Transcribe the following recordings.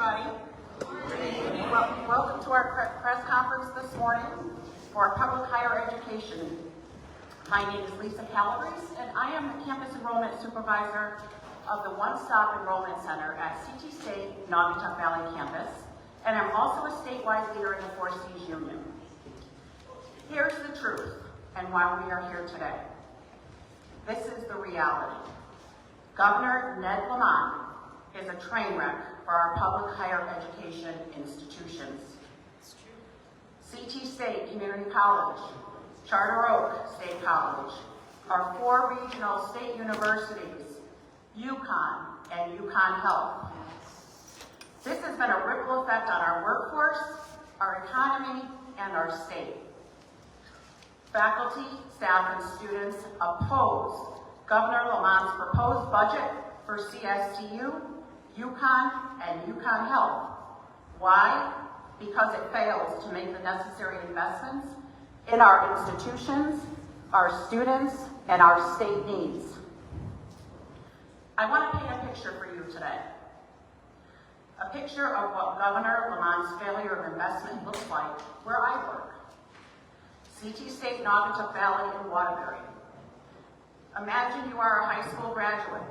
everybody. Welcome to our press conference this morning for public higher education. My name is Lisa Calabrese, and I am the Campus Enrollment Supervisor of the One Stop Enrollment Center at CT State Naugatuck Valley Campus, and I'm also a statewide leader in the Four Cs Union. Here's the truth, and why we are here today. This is the reality. Governor Ned Lamont is a train wreck for our public higher education institutions. CT State Community College, Charter Oak State College, our 4 regional state universities, UConn and UConn Health. This has been a ripple effect on our workforce, our economy, and our state. Faculty, staff, and students oppose Governor Lamont's proposed budget for CSTU, UConn, and UConn Health. Why? Because it fails to make the necessary investments in our institutions, our students, and our state needs. I want to paint a picture for you today. A picture of what Governor Lamont's failure of investment looks like where I work. CT State Naugatuck Valley in Waterbury. Imagine you are a high school graduate,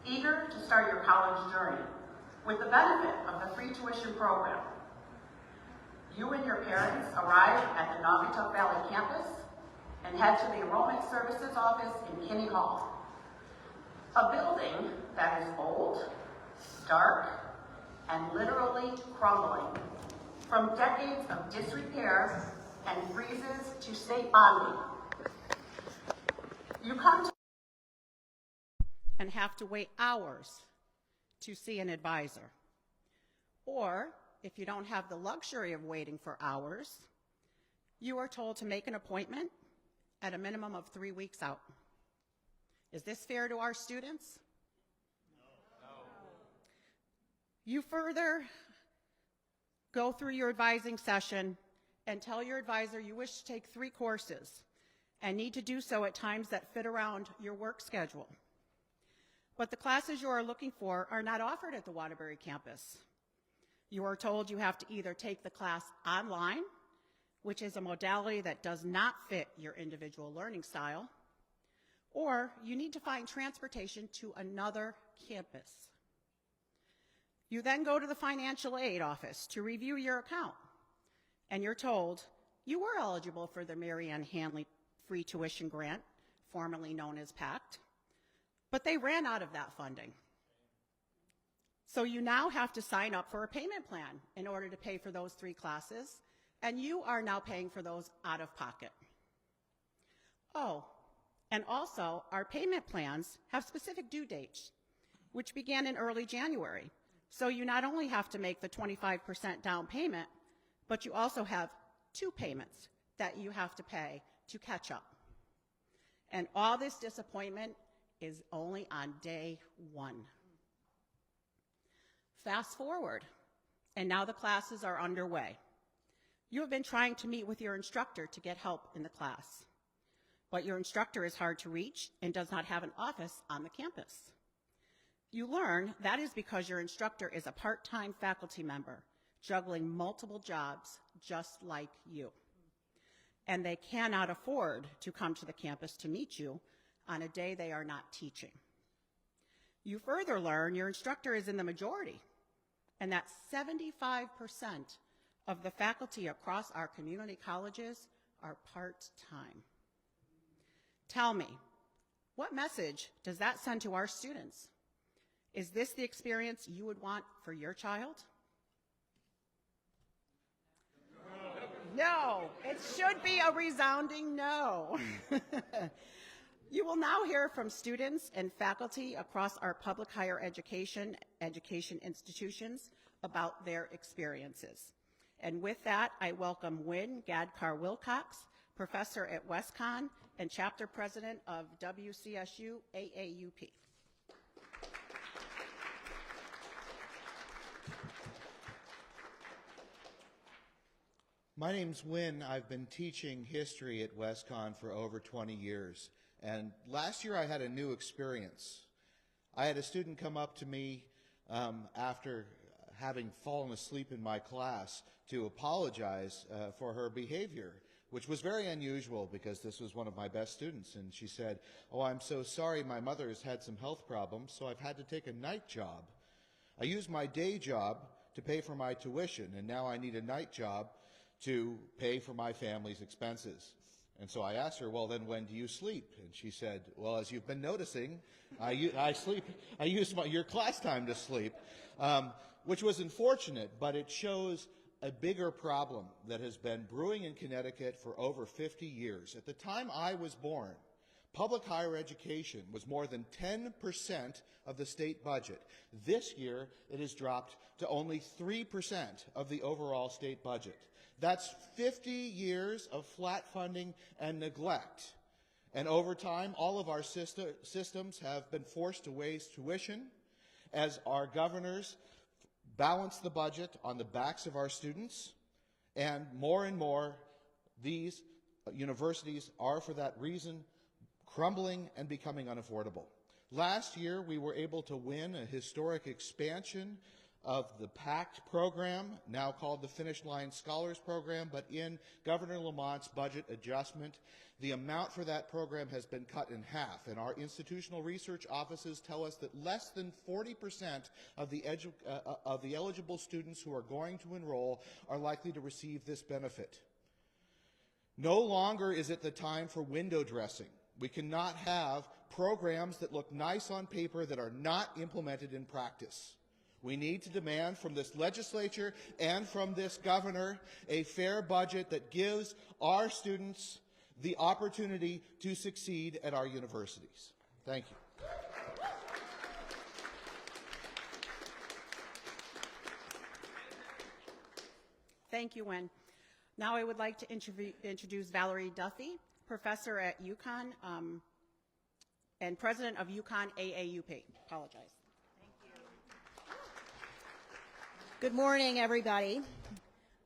eager to start your college journey with the benefit of the free tuition program. You and your parents arrive at the Naugatuck Valley campus and head to the Enrollment Services Office in Kinney Hall, a building that is old, dark, and literally crumbling from decades of disrepair and freezes to state bonding. You come to and have to wait hours to see an advisor. Or, if you don't have the luxury of waiting for hours, you are told to make an appointment at a minimum of 3 weeks out. Is this fair to our students? No. You further go through your advising session and tell your advisor you wish to take 3 courses and need to do so at times that fit around your work schedule. But the classes you are looking for are not offered at the Waterbury campus. You are told you have to either take the class online, which is a modality that does not fit your individual learning style, or you need to find transportation to another campus. You then go to the financial aid office to review your account, and you're told you were eligible for the Mary Ann Hanley free tuition grant, formerly known as PACT, but they ran out of that funding. So you now have to sign up for a payment plan in order to pay for those 3 classes, and you are now paying for those out of pocket. Oh, and also our payment plans have specific due dates, which began in early January. So you not only have to make the 25% down payment, but you also have 2 payments that you have to pay to catch up. And all this disappointment is only on day 1. Fast forward, and now the classes are underway. You have been trying to meet with your instructor to get help in the class, but your instructor is hard to reach and does not have an office on the campus. You learn that is because your instructor is a part-time faculty member juggling multiple jobs just like you, and they cannot afford to come to the campus to meet you on a day they are not teaching. You further learn your instructor is in the majority, and that 75% of the faculty across our community colleges are part-time. Tell me, what message does that send to our students? Is this the experience you would want for your child? No, it should be a resounding no. You will now hear from students and faculty across our public higher education institutions about their experiences. And with that, I welcome Wynn Gadkar-Wilcox, professor at WestConn and chapter president of WCSU AAUP. My name's Wynn. I've been teaching history at WestConn for over 20 years. And last year I had a new experience. I had a student come up to me after having fallen asleep in my class to apologize for her behavior, which was very unusual because this was one of my best students. And she said, "Oh, I'm so sorry, my mother has had some health problems, so I've had to take a night job. I used my day job to pay for my tuition, and now I need a night job to pay for my family's expenses." And so I asked her, "Well, then when do you sleep?" And she said, "Well, as you've been noticing, I use your class time to sleep," which was unfortunate, but it shows a bigger problem that has been brewing in Connecticut for over 50 years. At the time I was born, public higher education was more than 10% of the state budget. This year, it has dropped to only 3% of the overall state budget. That's 50 years of flat funding and neglect. And over time, all of our systems have been forced to raise tuition as our governors balance the budget on the backs of our students. And more, these universities are, for that reason, crumbling and becoming unaffordable. Last year, we were able to win a historic expansion of the PACT program, now called the Finish Line Scholars Program, but in Governor Lamont's budget adjustment, the amount for that program has been cut in half, and our institutional research offices tell us that less than 40% of the eligible students who are going to enroll are likely to receive this benefit. No longer is it the time for window dressing. We cannot have programs that look nice on paper that are not implemented in practice. We need to demand from this legislature and from this governor a fair budget that gives our students the opportunity to succeed at our universities. Thank you. Thank you, Wynn. Now I would like to introduce Valerie Duthie, professor at UConn and president of UConn AAUP. Apologize. Good morning, everybody.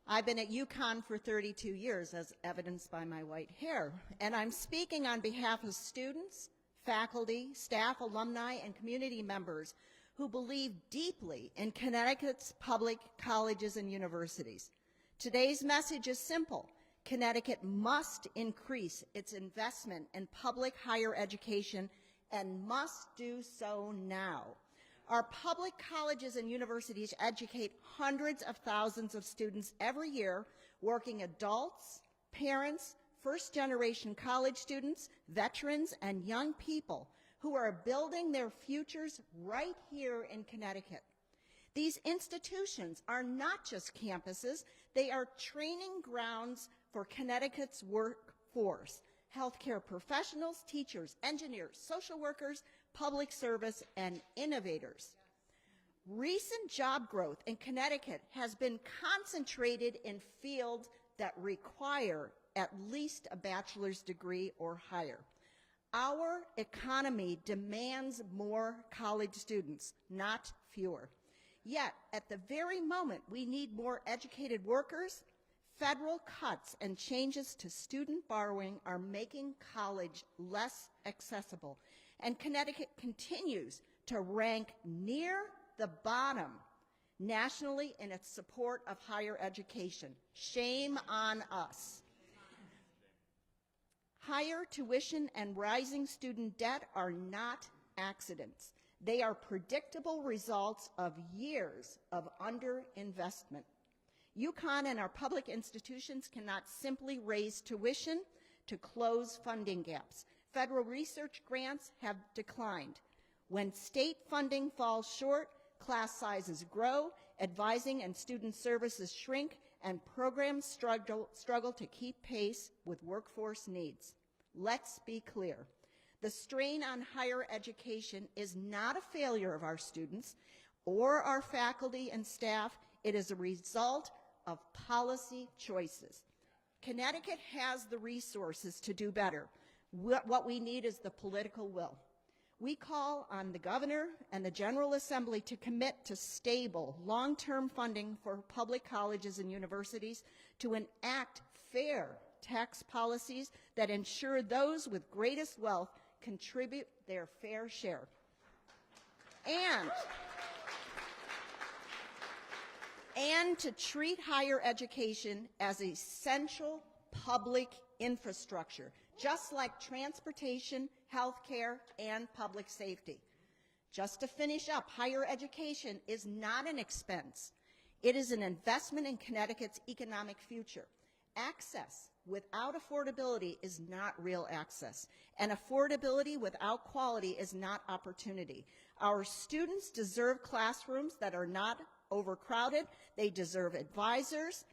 I've been at UConn for 32 years, as evidenced by my white hair, and I'm speaking on behalf of students, faculty, staff, alumni, and community members who believe deeply in Connecticut's public colleges and universities. Today's message is simple. Connecticut must increase its investment in public higher education and must do so now. Our public colleges and universities educate hundreds of thousands of students every year, working adults, parents, first-generation college students, veterans, and young people who are building their futures right here in Connecticut. These institutions are not just campuses, they are training grounds for Connecticut's workforce, healthcare professionals, teachers, engineers, social workers, public service, and innovators. Recent job growth in Connecticut has been concentrated in fields that require at least a bachelor's degree or higher. Our economy demands more college students, not fewer. Yet, at the very moment we need more educated workers, federal cuts and changes to student borrowing are making college less accessible, and Connecticut continues to rank near the bottom nationally in its support of higher education. Shame on us. Higher tuition and rising student debt are not accidents. They are predictable results of years of underinvestment. UConn and our public institutions cannot simply raise tuition to close funding gaps. Federal research grants have declined. When state funding falls short, class sizes grow, advising and student services shrink, and programs struggle to keep pace with workforce needs. Let's be clear. The strain on higher education is not a failure of our students or our faculty and staff. It is a result of policy choices. Connecticut has the resources to do better. What we need is the political will. We call on the governor and the General Assembly to commit to stable, long-term funding for public colleges and universities, to enact fair tax policies that ensure those with greatest wealth contribute their fair share. and to treat higher education as essential public infrastructure, just like transportation, healthcare, and public safety. Just to finish up, higher education is not an expense. It is an investment in Connecticut's economic future. Access without affordability is not real access, and affordability without quality is not opportunity. Our students deserve classrooms that are not overcrowded. They deserve advisors,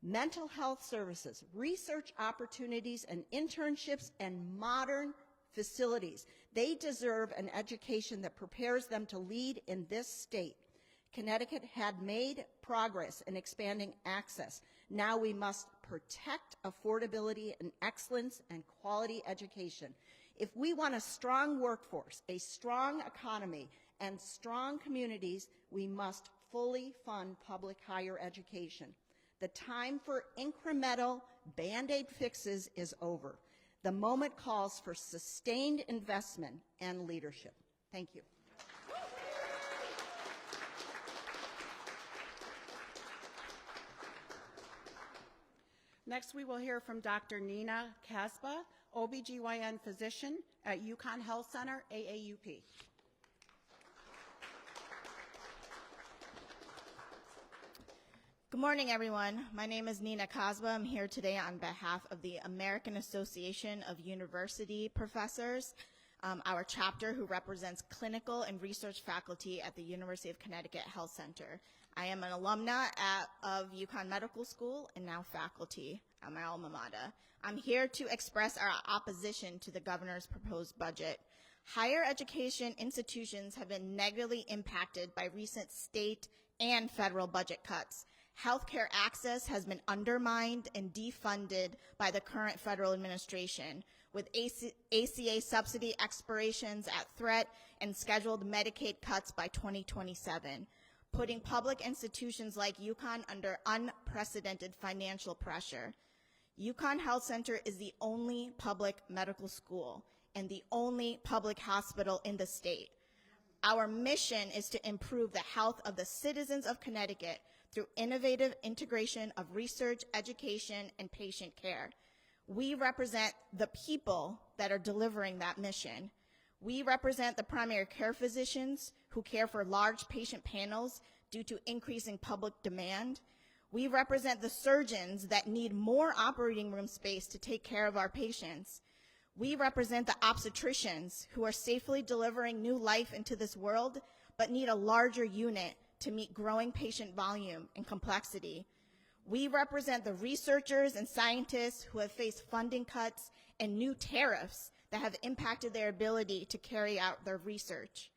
mental health services, research opportunities and internships, and modern facilities. They deserve an education that prepares them to lead in this state. Connecticut had made progress in expanding access. Now we must protect affordability and excellence and quality education. If we want a strong workforce, a strong economy, and strong communities, we must fully fund public higher education. The time for incremental Band-Aid fixes is over. The moment calls for sustained investment and leadership. Thank you. Next, we will hear from Dr. Nina Kasba, OBGYN physician at UConn Health Center, AAUP. Good morning, everyone. My name is Nina Kasba. I'm here today on behalf of the American Association of University Professors, our chapter who represents clinical and research faculty at the University of Connecticut Health Center. I am an alumna of UConn Medical School and now faculty at my alma mater. I'm here to express our opposition to the governor's proposed budget. Higher education institutions have been negatively impacted by recent state and federal budget cuts. Healthcare access has been undermined and defunded by the current federal administration, with ACA subsidy expirations at threat and scheduled Medicaid cuts by 2027, putting public institutions like UConn under unprecedented financial pressure. UConn Health Center is the only public medical school and the only public hospital in the state. Our mission is to improve the health of the citizens of Connecticut through innovative integration of research, education, and patient care. We represent the people that are delivering that mission. We represent the primary care physicians who care for large patient panels due to increasing public demand. We represent the surgeons that need more operating room space to take care of our patients. We represent the obstetricians who are safely delivering new life into this world, but need a larger unit to meet growing patient volume and complexity. We represent the researchers and scientists who have faced funding cuts and new tariffs that have impacted their ability to carry out their research.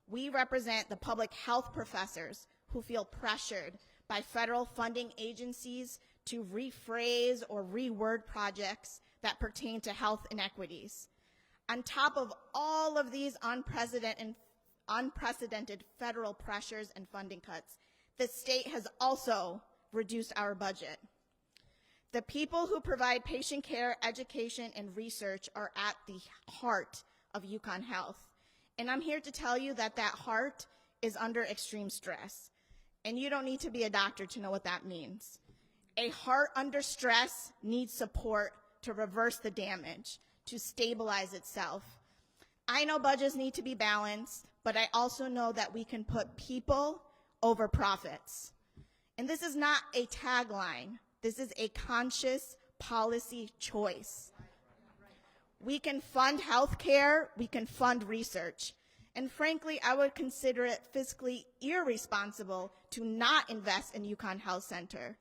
We represent the public health professors who feel pressured by federal funding agencies to rephrase or reword projects that pertain to health inequities. On top of all of these unprecedented federal pressures and funding cuts, the state has also reduced our budget. The people who provide patient care, education, and research are at the heart of UConn Health. And I'm here to tell you that that heart is under extreme stress. And you don't need to be a doctor to know what that means. A heart under stress needs support to reverse the damage, to stabilize itself. I know budgets need to be balanced, but I also know that we can put people over profits. And this is not a tagline. This is a conscious policy choice. We can fund healthcare, we can fund research. And frankly, I would consider it fiscally irresponsible to not invest in UConn Health Center.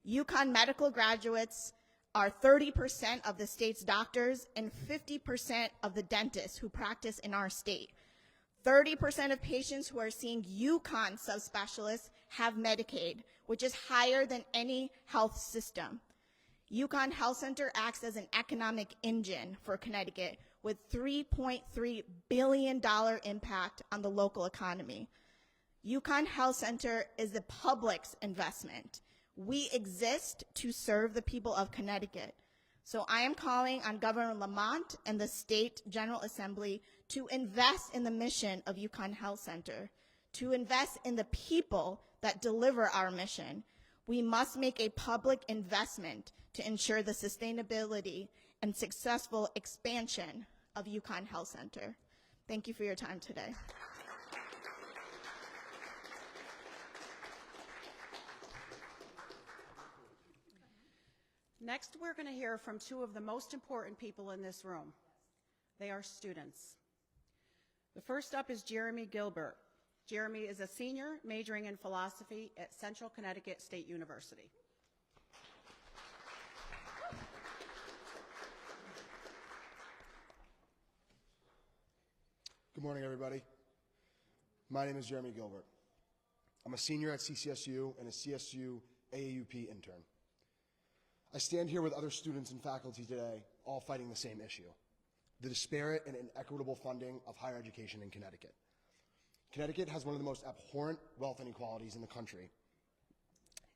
UConn medical graduates are 30% of the state's doctors and 50% of the dentists who practice in our state. 30% of patients who are seeing UConn subspecialists have Medicaid, which is higher than any health system. UConn Health Center acts as an economic engine for Connecticut with $3.3 billion impact on the local economy. UConn Health Center is the public's investment. We exist to serve the people of Connecticut. So I am calling on Governor Lamont and the State General Assembly to invest in the mission of UConn Health Center, to invest in the people that deliver our mission. We must make a public investment to ensure the sustainability and successful expansion of UConn Health Center. Thank you for your time today. Next, we're going to hear from two of the most important people in this room. They are students. The first up is Jeremy Gilbert. Jeremy is a senior majoring in philosophy at Central Connecticut State University. Good morning, everybody. My name is Jeremy Gilbert. I'm a senior at CCSU and a CSU AAUP intern. I stand here with other students and faculty today, all fighting the same issue: the disparate and inequitable funding of higher education in Connecticut. Connecticut has one of the most abhorrent wealth inequalities in the country,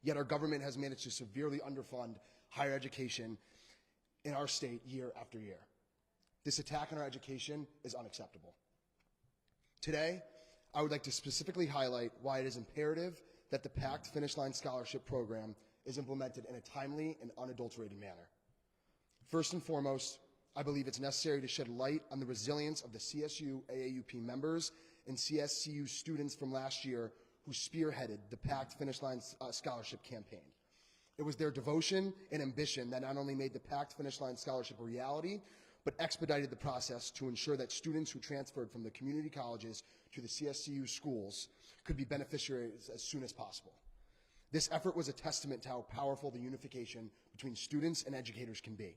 yet our government has managed to severely underfund higher education in our state year after year. This attack on our education is unacceptable. Today, I would like to specifically highlight why it is imperative that the Packed Finish Line Scholarship Program is implemented in a timely and unadulterated manner. First and foremost, I believe it's necessary to shed light on the resilience of the CSU AAUP members and CSCU students from last year who spearheaded the Packed Finish Line Scholarship campaign. It was their devotion and ambition that not only made the Packed Finish Line Scholarship a reality, but expedited the process to ensure that students who transferred from the community colleges to the CSCU schools could be beneficiaries as soon as possible. This effort was a testament to how powerful the unification between students and educators can be.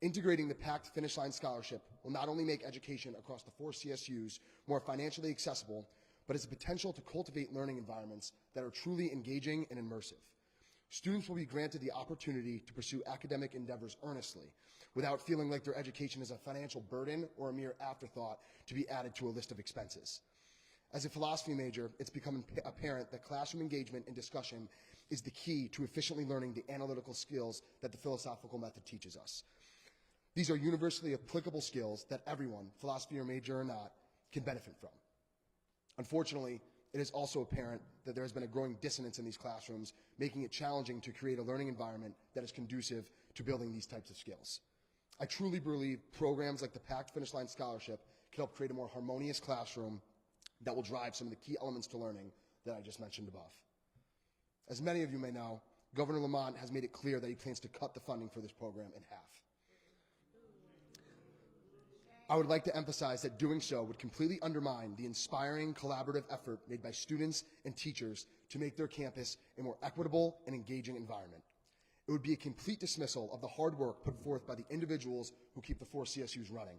Integrating the Packed Finish Line Scholarship will not only make education across the 4 CSUs more financially accessible, but has the potential to cultivate learning environments that are truly engaging and immersive. Students will be granted the opportunity to pursue academic endeavors earnestly, without feeling like their education is a financial burden or a mere afterthought to be added to a list of expenses. As a philosophy major, it's become apparent that classroom engagement and discussion is the key to efficiently learning the analytical skills that the philosophical method teaches us. These are universally applicable skills that everyone, philosophy or major or not, can benefit from. Unfortunately, it is also apparent that there has been a growing dissonance in these classrooms, making it challenging to create a learning environment that is conducive to building these types of skills. I truly believe programs like the Packed Finish Line Scholarship can help create a more harmonious classroom that will drive some of the key elements to learning that I just mentioned above. As many of you may know, Governor Lamont has made it clear that he plans to cut the funding for this program in half. I would like to emphasize that doing so would completely undermine the inspiring collaborative effort made by students and teachers to make their campus a more equitable and engaging environment. It would be a complete dismissal of the hard work put forth by the individuals who keep the 4 CSUs running.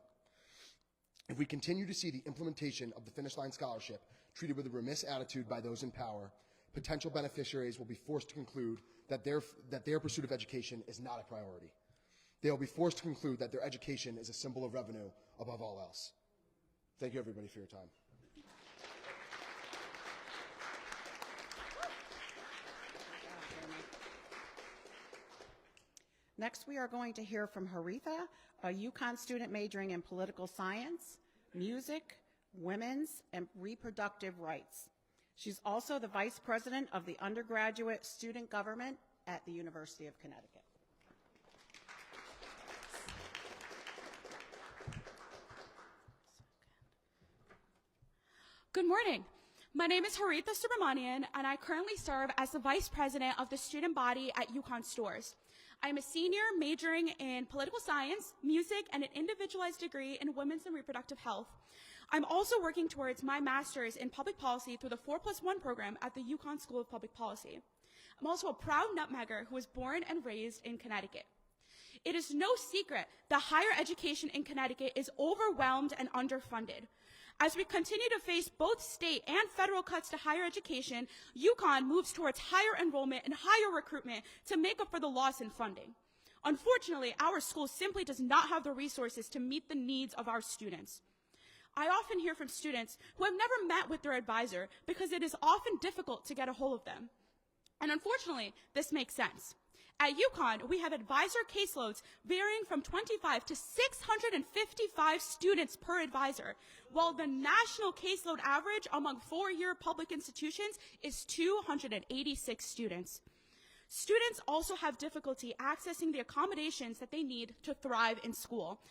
If we continue to see the implementation of the Finish Line Scholarship treated with a remiss attitude by those in power, potential beneficiaries will be forced to conclude that their pursuit of education is not a priority. They will be forced to conclude that their education is a symbol of revenue above all else. Thank you, everybody, for your time. Next, we are going to hear from Haritha, a UConn student majoring in political science, music, women's, and reproductive rights. She's also the vice president of the undergraduate student government at the University of Connecticut. Good morning. My name is Haritha Subramanian, and I currently serve as the vice president of the student body at UConn Stores. I am a senior majoring in political science, music, and an individualized degree in women's and reproductive health. I'm also working towards my master's in public policy through the 4+1 program at the UConn School of Public Policy. I'm also a proud nutmegger who was born and raised in Connecticut. It is no secret that higher education in Connecticut is overwhelmed and underfunded. As we continue to face both state and federal cuts to higher education, UConn moves towards higher enrollment and higher recruitment to make up for the loss in funding. Unfortunately, our school simply does not have the resources to meet the needs of our students. I often hear from students who have never met with their advisor because it is often difficult to get a hold of them. And unfortunately, this makes sense. At UConn, we have advisor caseloads varying from 25 to 655 students per advisor, while the national caseload average among four-year public institutions is 286 students. Students also have difficulty accessing the accommodations that they need to thrive in school.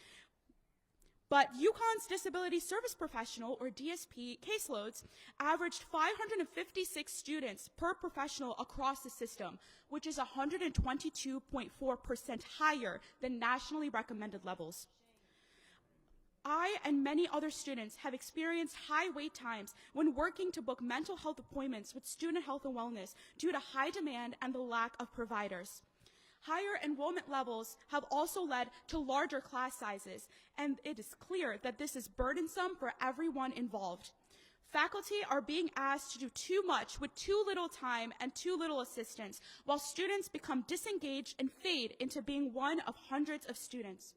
But UConn's Disability Service Professional, or DSP, caseloads averaged 556 students per professional across the system, which is 122.4% higher than nationally recommended levels. I and many other students have experienced high wait times when working to book mental health appointments with student health and wellness due to high demand and the lack of providers. Higher enrollment levels have also led to larger class sizes, and it is clear that this is burdensome for everyone involved. Faculty are being asked to do too much with too little time and too little assistance, while students become disengaged and fade into being one of hundreds of students.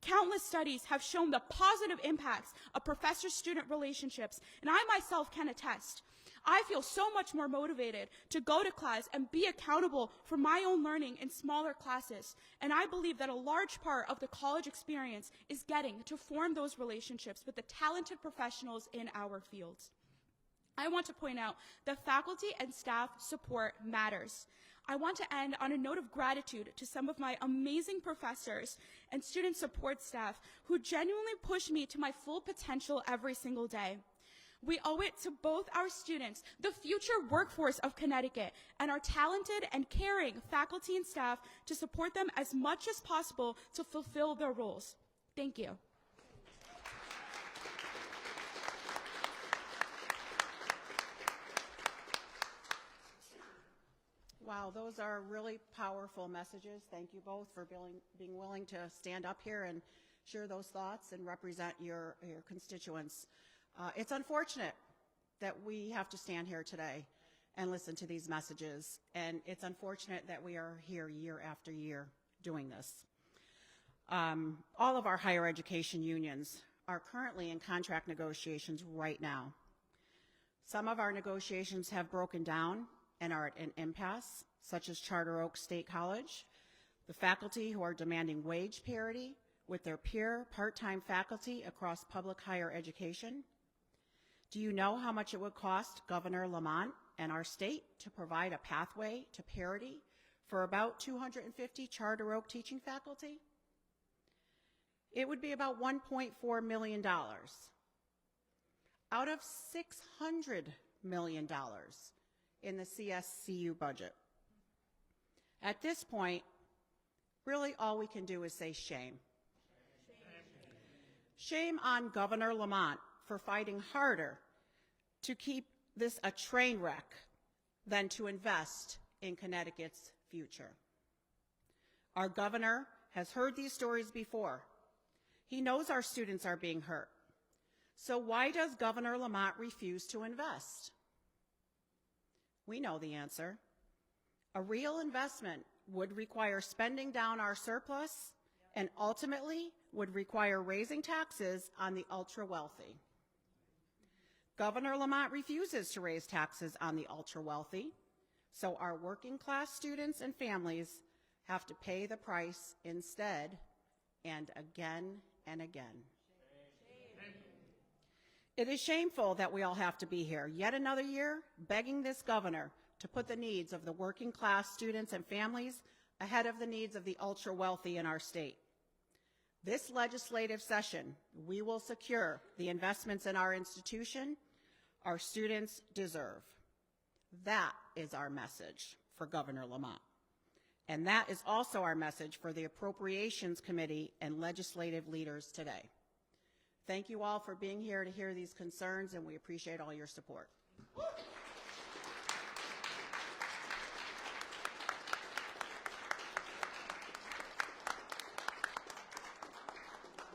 Countless studies have shown the positive impacts of professor-student relationships, and I myself can attest. I feel so much more motivated to go to class and be accountable for my own learning in smaller classes, and I believe that a large part of the college experience is getting to form those relationships with the talented professionals in our fields. I want to point out that faculty and staff support matters. I want to end on a note of gratitude to some of my amazing professors and student support staff who genuinely push me to my full potential every single day. We owe it to both our students, the future workforce of Connecticut, and our talented and caring faculty and staff to support them as much as possible to fulfill their roles. Thank you. Wow, those are really powerful messages. Thank you both for being willing to stand up here and share those thoughts and represent your constituents. It's unfortunate that we have to stand here today and listen to these messages, and it's unfortunate that we are here year after year doing this. All of our higher education unions are currently in contract negotiations right now. Some of our negotiations have broken down and are at an impasse, such as Charter Oak State College, the faculty who are demanding wage parity with their peer part-time faculty across public higher education. Do you know how much it would cost Governor Lamont and our state to provide a pathway to parity for about 250 Charter Oak teaching faculty? It would be about $1.4 million out of $600 million in the CSCU budget. At this point, really all we can do is say shame. Shame on Governor Lamont for fighting harder to keep this a train wreck than to invest in Connecticut's future. Our governor has heard these stories before. He knows our students are being hurt. So why does Governor Lamont refuse to invest? We know the answer. A real investment would require spending down our surplus and ultimately would require raising taxes on the ultra-wealthy. Governor Lamont refuses to raise taxes on the ultra-wealthy, so our working class students and families have to pay the price instead, and again and again. It is shameful that we all have to be here yet another year begging this governor to put the needs of the working class students and families ahead of the needs of the ultra-wealthy in our state. This legislative session, we will secure the investments in our institution our students deserve. That is our message for Governor Lamont. And that is also our message for the Appropriations Committee and legislative leaders today. Thank you all for being here to hear these concerns, and we appreciate all your support.